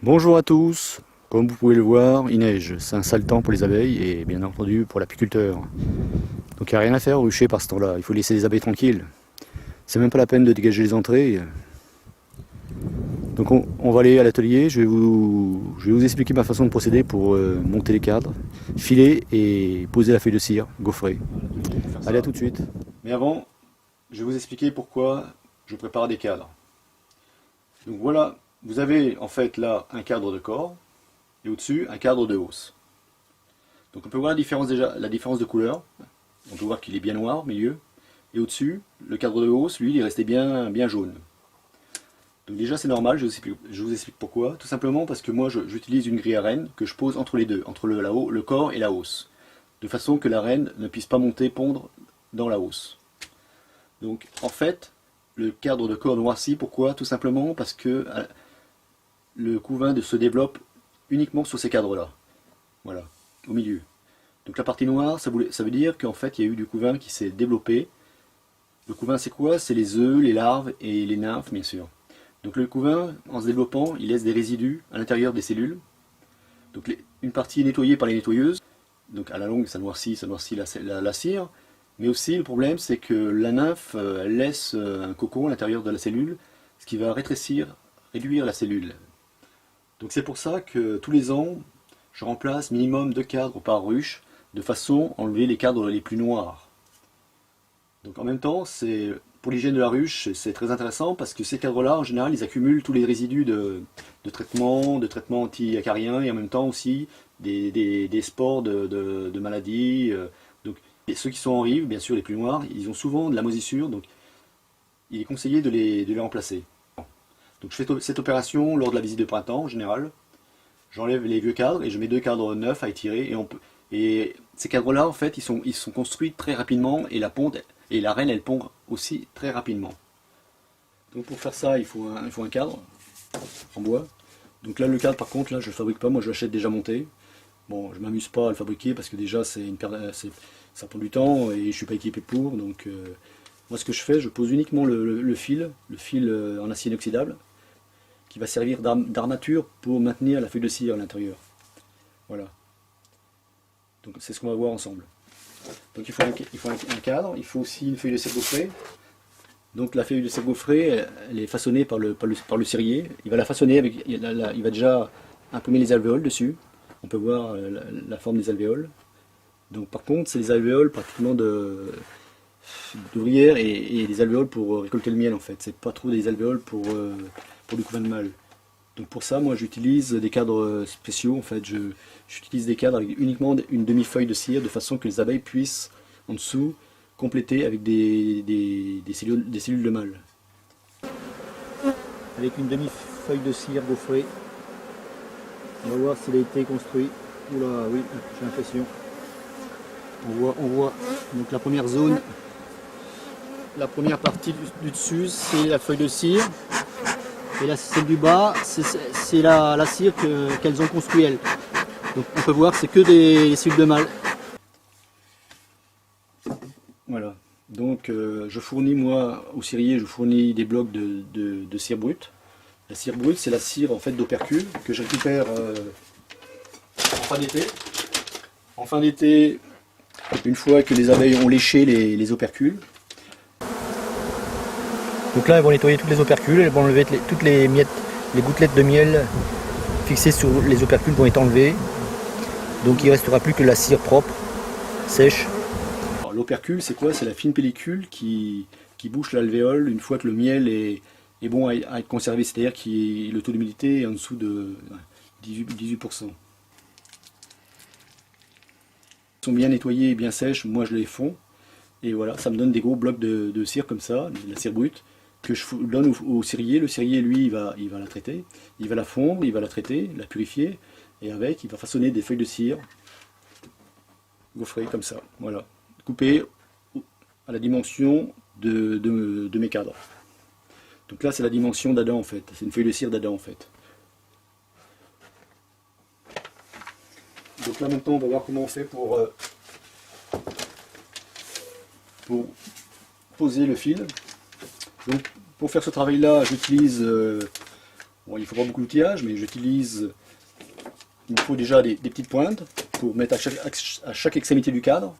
Bonjour à tous, comme vous pouvez le voir, il neige, c'est un sale temps pour les abeilles et bien entendu pour l'apiculteur. Donc il n'y a rien à faire au rucher par ce temps-là, il faut laisser les abeilles tranquilles. C'est même pas la peine de dégager les entrées. Donc on va aller à l'atelier, je vais vous expliquer ma façon de procéder pour monter les cadres, filer et poser la feuille de cire, gaufrer. Allez, à tout de suite. Mais avant, je vais vous expliquer pourquoi je prépare des cadres. Donc voilà, vous avez en fait là un cadre de corps et au-dessus un cadre de hausse. Donc on peut voir la différence déjà, la différence de couleur. On peut voir qu'il est bien noir au milieu. Et au-dessus, le cadre de hausse, lui, il est resté bien jaune. Donc déjà c'est normal, je vous explique pourquoi. Tout simplement parce que moi j'utilise une grille à reine que je pose entre les deux, entre le corps et la hausse. De façon que la reine ne puisse pas monter, pondre dans la hausse. Donc en fait, le cadre de corps noirci, pourquoi? Tout simplement parce que le couvain se développe uniquement sur ces cadres-là. Voilà, au milieu. Donc la partie noire, ça veut dire qu'en fait il y a eu du couvain qui s'est développé. Le couvain c'est quoi? C'est les œufs, les larves et les nymphes bien sûr. Donc le couvain, en se développant, il laisse des résidus à l'intérieur des cellules. Donc une partie est nettoyée par les nettoyeuses. Donc à la longue ça noircit la cire. Mais aussi le problème c'est que la nymphe elle laisse un cocon à l'intérieur de la cellule, ce qui va réduire la cellule. Donc c'est pour ça que tous les ans, je remplace minimum 2 cadres par ruche, de façon à enlever les cadres les plus noirs. Donc en même temps, pour l'hygiène de la ruche, c'est très intéressant parce que ces cadres-là, en général, ils accumulent tous les résidus de traitement anti-acariens et en même temps aussi des spores de maladies. Donc et ceux qui sont en rive, bien sûr les plus noirs, ils ont souvent de la moisissure, donc il est conseillé de les remplacer. Donc je fais cette opération lors de la visite de printemps en général. J'enlève les vieux cadres et je mets 2 cadres neufs à étirer et ces cadres-là en fait ils sont construits très rapidement et la reine elle pond aussi très rapidement. Donc pour faire ça il faut un cadre en bois. Donc là le cadre par contre là je le fabrique pas, moi je l'achète déjà monté. Bon je m'amuse pas à le fabriquer parce que déjà ça prend du temps et je suis pas équipé pour. Donc moi ce que je fais, je pose uniquement le fil en acier inoxydable qui va servir d'armature pour maintenir la feuille de cire à l'intérieur. Voilà. Donc c'est ce qu'on va voir ensemble. Donc il faut un cadre, il faut aussi une feuille de cire gaufrée. Donc la feuille de cire gaufrée, elle est façonnée par le cirier. Il va la façonner il va déjà imprimer les alvéoles dessus. On peut voir la forme des alvéoles. Donc par contre, c'est les alvéoles pratiquement d'ouvrières et des alvéoles pour récolter le miel en fait. C'est pas trop des alvéoles pour du couvain de mâle. Donc pour ça, moi j'utilise des cadres spéciaux. En fait, j'utilise des cadres avec uniquement une demi-feuille de cire de façon que les abeilles puissent en dessous compléter avec des cellules de mâle. Avec une demi-feuille de cire gaufrée, on va voir s'il a été construit. Oula, oui, j'ai l'impression. On voit donc la première zone, la première partie du dessus, c'est la feuille de cire. Et là, celle du bas, c'est la cire qu'elles ont construit elles. Donc on peut voir que c'est que des cellules de mâle. Voilà. Donc je fournis moi au cirier, je fournis des blocs de cire brute. La cire brute, c'est la cire en fait d'opercule que je récupère en fin d'été. En fin d'été, une fois que les abeilles ont léché les opercules. Donc là, elles vont nettoyer toutes les opercules, elles vont enlever toutes les miettes, les gouttelettes de miel fixées sur les opercules vont être enlevées. Donc il ne restera plus que la cire propre, sèche. L'opercule, c'est quoi? C'est la fine pellicule qui bouche l'alvéole une fois que le miel est bon à être conservé, c'est-à-dire que le taux d'humidité est en dessous de 18%. Ils sont bien nettoyés et bien sèches, moi je les fonds. Et voilà, ça me donne des gros blocs de cire comme ça, de la cire brute, que je donne au cirier. Le cirier, lui, il va la traiter, il va la fondre, il va la traiter, la purifier, et avec, il va façonner des feuilles de cire gaufrées comme ça, voilà, coupées à la dimension de mes cadres. Donc là, c'est la dimension d'Adam en fait, c'est une feuille de cire d'Adam en fait. Donc là, maintenant, on va voir comment on fait pour poser le fil. Donc pour faire ce travail là j'utilise Bon, il ne faut pas beaucoup d'outillage, mais j'utilise, il me faut déjà des petites pointes pour mettre à chaque extrémité du cadre.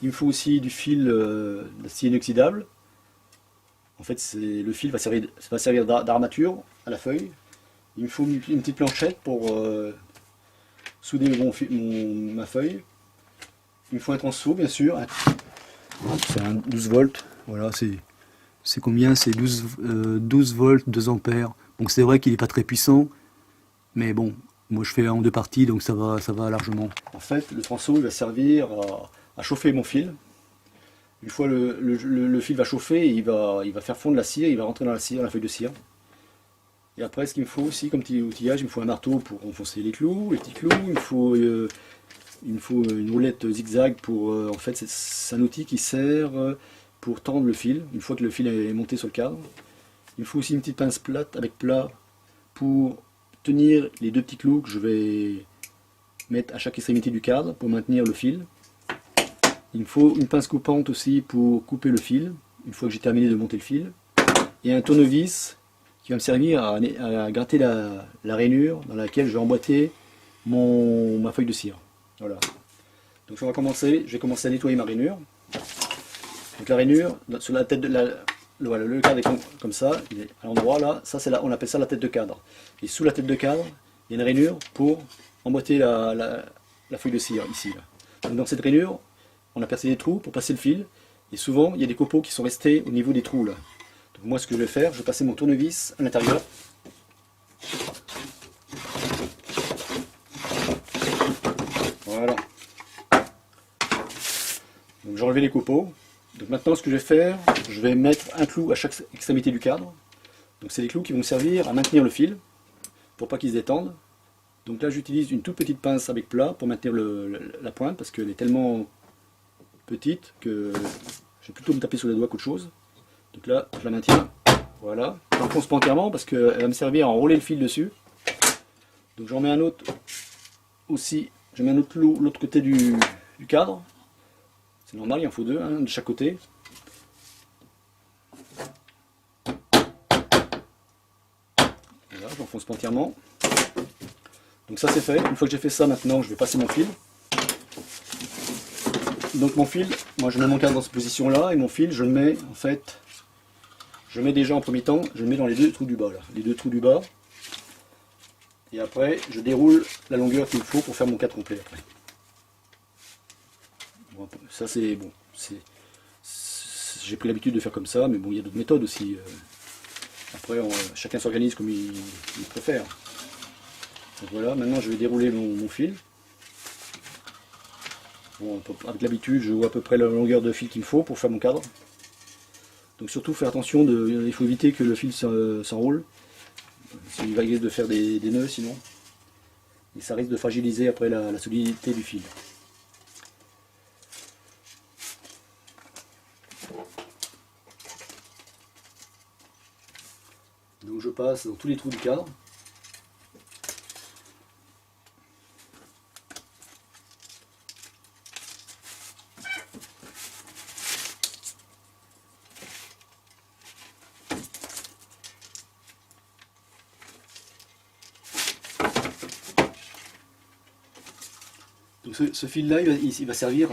Il me faut aussi du fil d'acier inoxydable. En fait, le fil va servir d'armature à la feuille. Il me faut une petite planchette pour souder ma feuille. Il me faut un transeau, bien sûr. C'est un 12 volts. Voilà, c'est combien? C'est 12 volts, 2 ampères. Donc c'est vrai qu'il n'est pas très puissant. Mais bon, moi je fais en 2 parties, donc ça va largement. En fait, le transeau il va servir à chauffer mon fil. Une fois le fil va chauffer, il va faire fondre la cire, il va rentrer dans la cire, la feuille de cire. Et après, ce qu'il me faut aussi comme petit outillage, il me faut un marteau pour enfoncer les clous, les petits clous. Il me faut une roulette zigzag pour... en fait, c'est un outil qui sert pour tendre le fil, une fois que le fil est monté sur le cadre. Il me faut aussi une petite pince plate avec plat pour tenir les 2 petits clous que je vais mettre à chaque extrémité du cadre pour maintenir le fil. Il me faut une pince coupante aussi pour couper le fil, une fois que j'ai terminé de monter le fil. Et un tournevis qui va me servir à gratter la rainure dans laquelle je vais emboîter ma feuille de cire. Voilà. Donc je vais commencer à nettoyer ma rainure. Donc la rainure, sur la tête de voilà, le cadre est comme ça, il est à l'endroit là, on appelle ça la tête de cadre. Et sous la tête de cadre, il y a une rainure pour emboîter la feuille de cire, ici. Là. Donc dans cette rainure, on a percé des trous pour passer le fil, et souvent il y a des copeaux qui sont restés au niveau des trous là. Donc moi ce que je vais faire, je vais passer mon tournevis à l'intérieur. Voilà. Donc j'ai enlevé les copeaux. Donc maintenant ce que je vais faire, je vais mettre un clou à chaque extrémité du cadre. Donc c'est des clous qui vont me servir à maintenir le fil, pour pas qu'il se détende. Donc là j'utilise une toute petite pince avec plat pour maintenir la pointe, parce qu'elle est tellement petite que je vais plutôt me taper sur les doigts qu'autre chose. Donc là je la maintiens, voilà. Je l'enfonce pas entièrement parce qu'elle va me servir à enrouler le fil dessus. Donc j'en mets un autre aussi, je mets un autre clou de l'autre côté du cadre. C'est normal, il en faut 2, de chaque côté. Voilà, je l'enfonce pas entièrement. Donc ça c'est fait. Une fois que j'ai fait ça, maintenant je vais passer mon fil. Donc mon fil, moi je mets mon cadre dans cette position là, et mon fil je le mets en fait, je le mets déjà en premier temps, je le mets dans les 2 trous du bas là, les 2 trous du bas. Et après je déroule la longueur qu'il me faut pour faire mon cadre complet après. Bon, ça c'est bon, j'ai pris l'habitude de faire comme ça, mais bon il y a d'autres méthodes aussi. Après chacun s'organise comme il préfère. Donc voilà, maintenant je vais dérouler mon fil. Bon, avec l'habitude, je vois à peu près la longueur de fil qu'il me faut pour faire mon cadre. Donc surtout faire attention, il faut éviter que le fil s'enroule. Il va risque de faire des nœuds sinon. Et ça risque de fragiliser après la solidité du fil. Donc je passe dans tous les trous du cadre. Donc ce fil-là, il va servir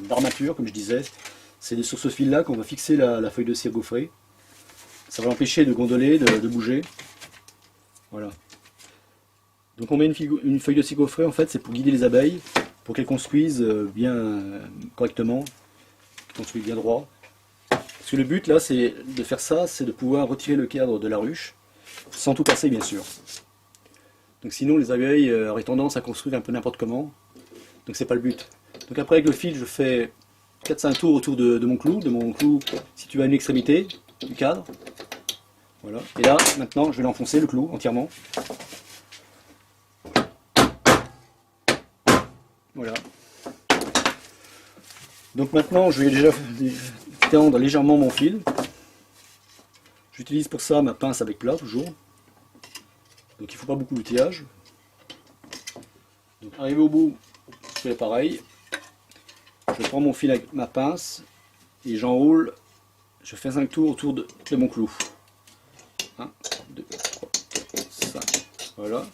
d'armature, comme je disais. C'est sur ce fil-là qu'on va fixer la feuille de cire gaufrée. Ça va l'empêcher de gondoler, de bouger. Voilà. Donc on met une feuille de cire gaufrée, en fait, c'est pour guider les abeilles, pour qu'elles construisent bien correctement, qu'elles construisent bien droit. Parce que le but, là, c'est de faire ça, c'est de pouvoir retirer le cadre de la ruche, sans tout casser, bien sûr. Donc sinon, les abeilles auraient tendance à construire un peu n'importe comment. Donc c'est pas le but. Donc après avec le fil je fais 4-5 tours autour de mon clou situé à une extrémité du cadre. Voilà. Et là maintenant je vais l'enfoncer le clou entièrement. Voilà. Donc maintenant je vais déjà tendre légèrement mon fil. J'utilise pour ça ma pince avec plat toujours. Donc il ne faut pas beaucoup d'outillage. Donc arrivé au bout, je fais pareil. Je prends mon fil avec ma pince et j'enroule. Je fais 5 tours autour de mon clou. 1, 2, 3, 4, 5. Voilà.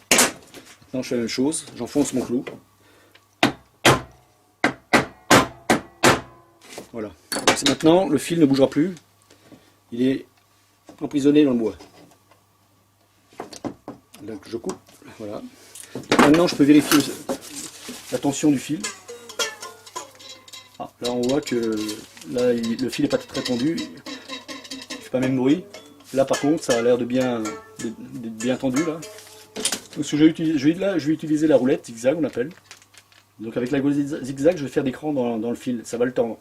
Maintenant je fais la même chose, j'enfonce mon clou. Voilà. Maintenant le fil ne bougera plus, il est emprisonné dans le bois. Donc je coupe, voilà. Donc maintenant je peux vérifier la tension du fil. Ah, là on voit que là, le fil n'est pas très tendu, il ne fait pas même bruit. Là par contre ça a l'air de bien tendu là. Donc je vais utiliser la roulette zigzag on appelle. Donc avec la roulette zigzag je vais faire des crans dans le fil, ça va le tendre.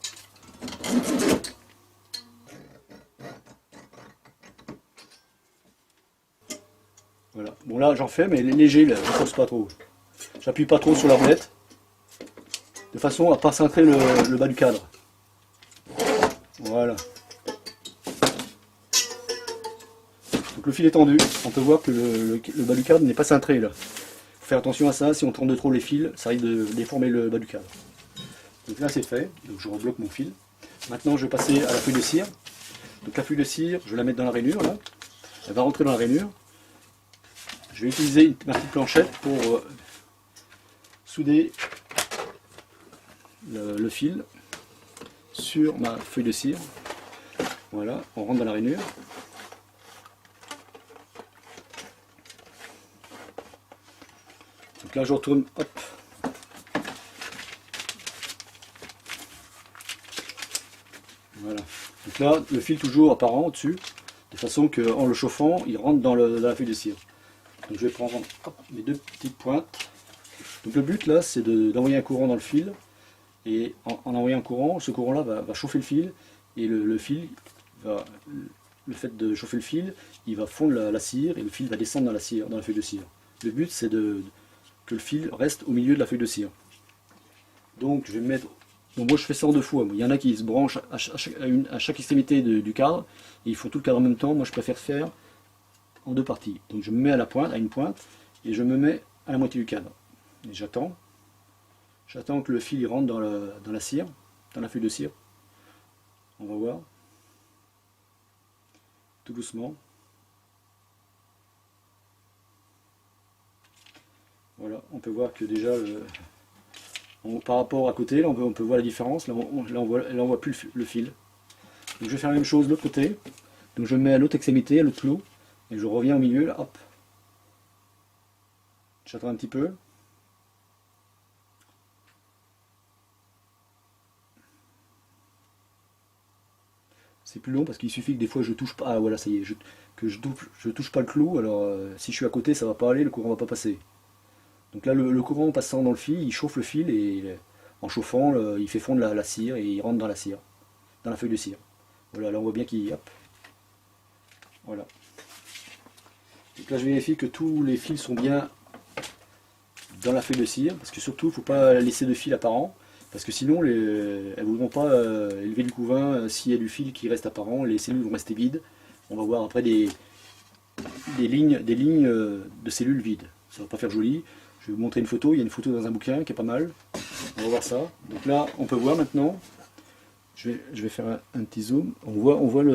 Voilà. Bon là j'en fais mais léger là, je ne force pas trop. J'appuie pas trop sur la roulette. De façon à ne pas cintrer le bas du cadre. Voilà. Donc le fil est tendu, on peut voir que le bas du cadre n'est pas cintré là. Il faut faire attention à ça, si on tourne de trop les fils, ça risque de déformer le bas du cadre. Donc là c'est fait, donc je rebloque mon fil. Maintenant je vais passer à la feuille de cire. Donc la feuille de cire, je vais la mettre dans la rainure là. Elle va rentrer dans la rainure. Je vais utiliser ma petite planchette pour souder le fil sur ma feuille de cire. Voilà, on rentre dans la rainure. Donc là je retourne, hop. Voilà. Donc là le fil toujours apparent au-dessus, de façon qu'en le chauffant, il rentre dans la feuille de cire. Donc je vais prendre mes deux petites pointes. Donc le but là c'est d'envoyer un courant dans le fil. Et en envoyant un courant, ce courant là va chauffer le fil. Et le fait de chauffer le fil, il va fondre la cire et le fil va descendre dans la cire, dans la feuille de cire. Le but c'est que le fil reste au milieu de la feuille de cire. Donc je vais mettre. Donc moi je fais ça en deux fois. Il y en a qui se branchent à chaque extrémité du cadre et ils font tout le cadre en même temps. Moi je préfère faire en deux parties. Donc je me mets à une pointe et je me mets à la moitié du cadre. Et j'attends. J'attends que le fil il rentre dans la cire, dans la feuille de cire. On va voir. Tout doucement. Voilà, on peut voir que déjà, par rapport à côté, là, on peut voir la différence. Là, on voit plus le fil. Donc je vais faire la même chose de l'autre côté. Donc je me mets à l'autre extrémité, à l'autre clou. Et je reviens au milieu, là, hop. J'attends un petit peu. C'est plus long parce qu'il suffit que des fois je touche pas. Ah voilà, ça y est, que je touche pas le clou. Alors si je suis à côté, ça va pas aller, le courant va pas passer. Donc là, le courant passant dans le fil, il chauffe le fil et en chauffant, il fait fondre la cire et il rentre dans la cire, dans la feuille de cire. Voilà, là on voit bien qu'il. Hop. Voilà. Donc là je vérifie que tous les fils sont bien dans la feuille de cire, parce que surtout il ne faut pas laisser de fil apparent. Parce que sinon, elles ne voudront pas élever le couvain s'il y a du fil qui reste apparent, les cellules vont rester vides. On va voir après des lignes de cellules vides. Ça ne va pas faire joli. Je vais vous montrer une photo, il y a une photo dans un bouquin qui est pas mal. On va voir ça. Donc là, on peut voir maintenant, je vais faire un petit zoom, on voit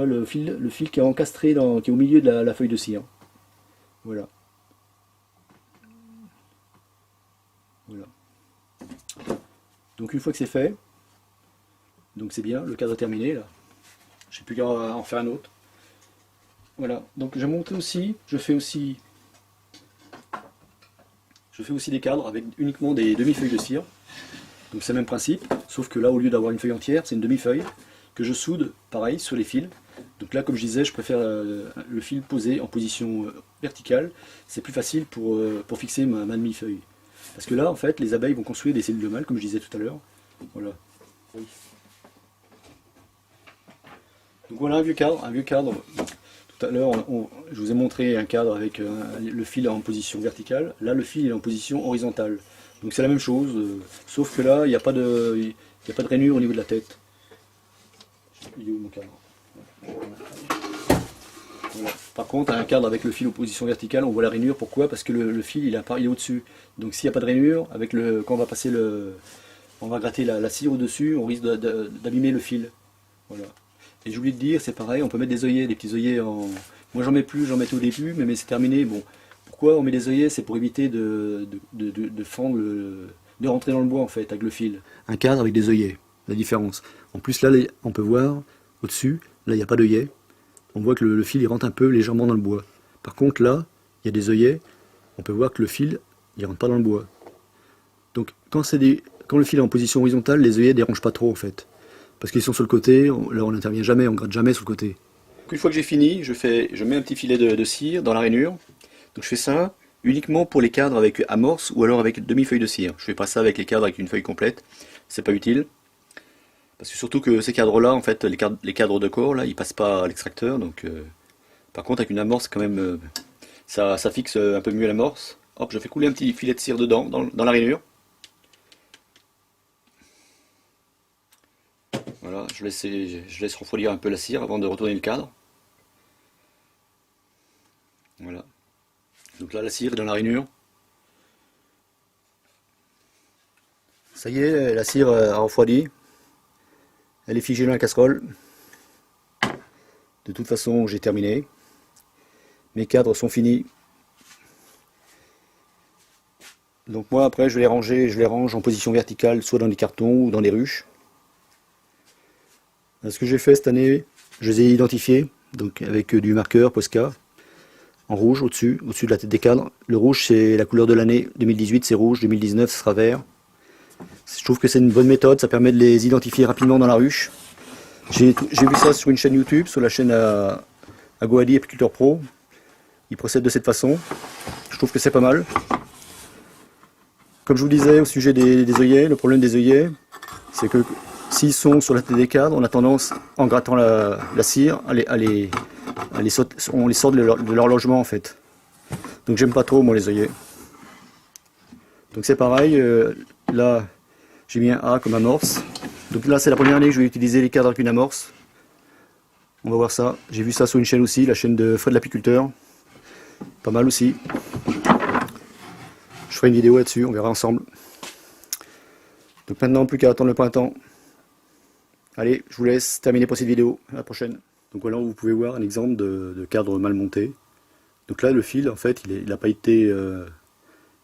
le fil qui est encastré, qui est au milieu de la feuille de cire. Voilà. Voilà. Donc une fois que c'est fait, donc c'est bien, le cadre est terminé là. Je n'ai plus qu'à en faire un autre. Voilà, donc j'ai monté aussi, je fais aussi des cadres avec uniquement des demi-feuilles de cire. Donc c'est le même principe, sauf que là au lieu d'avoir une feuille entière, c'est une demi-feuille que je soude pareil sur les fils. Donc là comme je disais, je préfère le fil posé en position verticale, c'est plus facile pour fixer ma demi-feuille. Parce que là, en fait, les abeilles vont construire des cellules de mâle, comme je disais tout à l'heure. Voilà. Donc voilà un vieux cadre. Tout à l'heure, je vous ai montré un cadre avec le fil en position verticale. Là, le fil est en position horizontale. Donc c'est la même chose, sauf que là, il n'y a pas de rainure au niveau de la tête. Il est où mon cadre ? Voilà. Par contre, un cadre avec le fil en position verticale, on voit la rainure. Pourquoi ? Parce que le fil il est au-dessus. Donc s'il n'y a pas de rainure, quand on va passer on va gratter la cire au-dessus, on risque d'abîmer le fil. Voilà. Et j'ai oublié de dire, c'est pareil, on peut mettre des œillets, des petits œillets en... Moi j'en mets plus, j'en mettais au début, mais c'est terminé. Bon, pourquoi on met des œillets? C'est pour éviter de fendre de rentrer dans le bois en fait, avec le fil. Un cadre avec des œillets, la différence. En plus là, on peut voir au-dessus, là il n'y a pas d'œillets. On voit que le fil il rentre un peu légèrement dans le bois. Par contre là, il y a des œillets, on peut voir que le fil, il rentre pas dans le bois. Donc quand le fil est en position horizontale, les œillets ne dérangent pas trop en fait. Parce qu'ils sont sur le côté, là on n'intervient jamais, on gratte jamais sur le côté. Donc, une fois que j'ai fini, je mets un petit filet de cire dans la rainure. Donc je fais ça uniquement pour les cadres avec amorce ou alors avec demi-feuille de cire. Je fais pas ça avec les cadres avec une feuille complète, c'est pas utile. Parce que surtout que ces cadres-là, en fait, les cadres de corps, là, ils passent pas à l'extracteur. Donc, par contre, avec une amorce, quand même, ça fixe un peu mieux l'amorce. Hop, je fais couler un petit filet de cire dedans, dans la rainure. Voilà, je laisse refroidir un peu la cire avant de retourner le cadre. Voilà. Donc là, la cire est dans la rainure. Ça y est, la cire a refroidi. Elle est figée dans la casserole. De toute façon, j'ai terminé. Mes cadres sont finis. Donc moi, après, je les range en position verticale, soit dans des cartons ou dans des ruches. Ce que j'ai fait cette année, je les ai identifiés, donc avec du marqueur Posca, en rouge au-dessus de la tête des cadres. Le rouge, c'est la couleur de l'année. 2018, c'est rouge. 2019, ce sera vert. Je trouve que c'est une bonne méthode, ça permet de les identifier rapidement dans la ruche. J'ai vu ça sur une chaîne YouTube, sur la chaîne à Goadi Apiculteur Pro. Ils procèdent de cette façon. Je trouve que c'est pas mal. Comme je vous disais au sujet des œillets, le problème des œillets, c'est que s'ils sont sur la tête des cadres, on a tendance, en grattant la cire, on les sort de leur logement en fait. Donc j'aime pas trop moi les œillets. Donc c'est pareil, là j'ai mis un A comme amorce. Donc là c'est la première année que je vais utiliser les cadres avec une amorce. On va voir ça. J'ai vu ça sur une chaîne aussi, la chaîne de Fred l'apiculteur. Pas mal aussi. Je ferai une vidéo là-dessus, on verra ensemble. Donc maintenant plus qu'à attendre le printemps. Allez, je vous laisse terminer pour cette vidéo. À la prochaine. Donc voilà, vous pouvez voir un exemple de cadre mal monté. Donc là le fil en fait il n'a pas été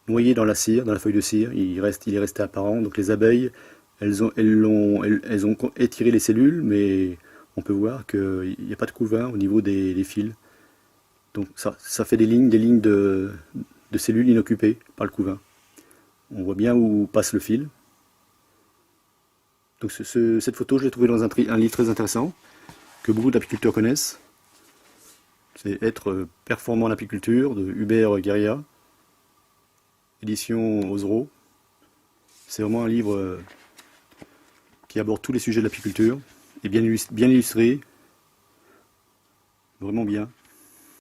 noyé dans la cire, dans la feuille de cire, il est resté apparent. Donc les abeilles, elles ont étiré les cellules, mais on peut voir qu'il n'y a pas de couvain au niveau des fils. Donc ça fait des lignes de cellules inoccupées par le couvain. On voit bien où passe le fil. Donc cette photo, je l'ai trouvée dans un livre très intéressant, que beaucoup d'apiculteurs connaissent. C'est Être performant en apiculture, de Hubert Guéria, édition Osero. C'est vraiment un livre qui aborde tous les sujets de l'apiculture, et bien illustré, vraiment bien.